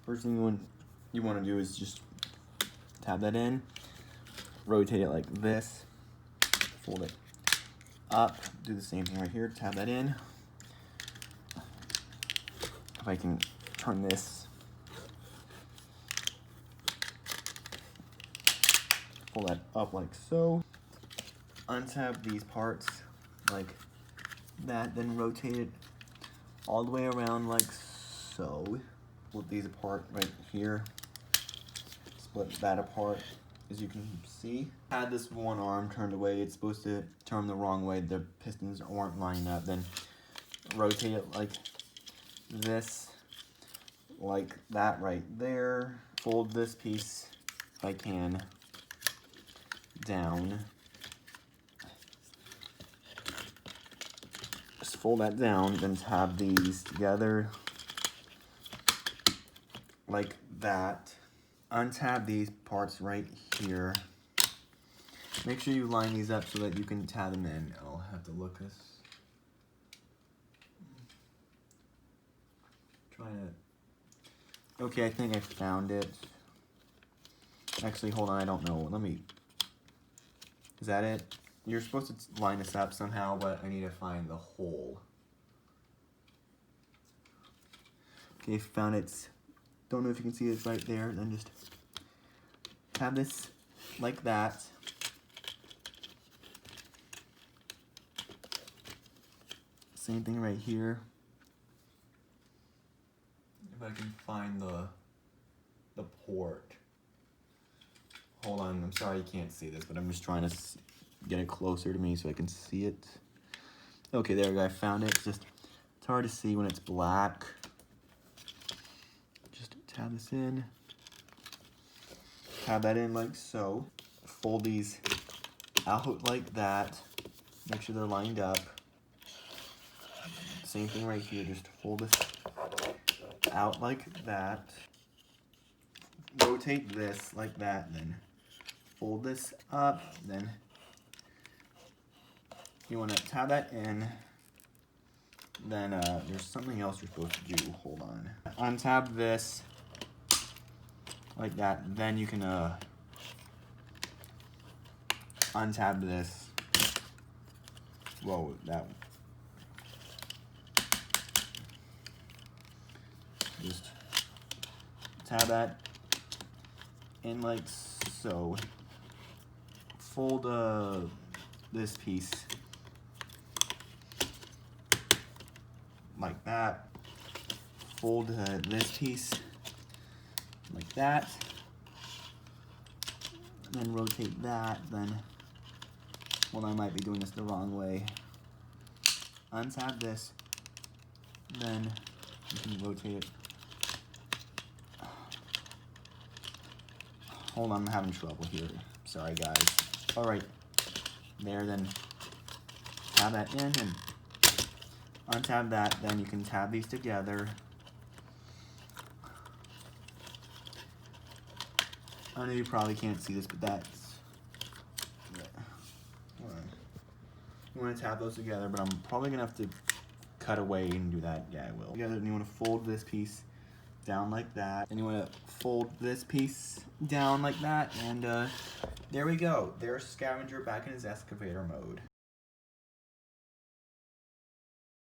First thing you want to do is just tab that in, rotate it like this, fold it up, do the same thing right here, tab that in. If I can turn this, pull that up like so, untab these parts like that, then rotate it all the way around like so. Split these apart right here, split that apart. As you can see, had this one arm turned away, it's supposed to turn the wrong way, the pistons aren't lining up. Then rotate it like this, like that right there. Fold this piece, if I can, down. Just fold that down, then tab these together like that. Untab these parts right here. Make sure you line these up so that you can tab them in. I'll have to look this. Okay, I think I found it. Actually, hold on, I don't know. Is that it? You're supposed to line this up somehow, but I need to find the hole. Okay, found it. Don't know if you can see it right there. Then just tab this like that. Same thing right here. If I can find the port. Hold on, I'm sorry you can't see this, but I'm just trying to get it closer to me so I can see it. Okay, there we go, I found it. It's hard to see when it's black. Just tab this in. Tab that in like so. Fold these out like that. Make sure they're lined up. Same thing right here, just fold this out like that. Rotate this like that, then fold this up, then you want to tab that in. Then there's something else you're supposed to do. Hold on. Untab this like that. Then you can untab this. Whoa, that one. Just tab that in like so. Fold this piece like that. Fold this piece like that. And then rotate that. Then, well, I might be doing this the wrong way. Untab this. Then you can rotate it. Hold on, I'm having trouble here. Sorry, guys. All right, there, then tab that in and untab that. Then you can tab these together. I know you probably can't see this, but that's, yeah. You want to tab those together, but I'm probably gonna have to cut away and do that. Yeah, I will. Together, and you want to fold this piece down like that, and you want to fold this piece down like that, and there we go. There's Scavenger back in his excavator mode.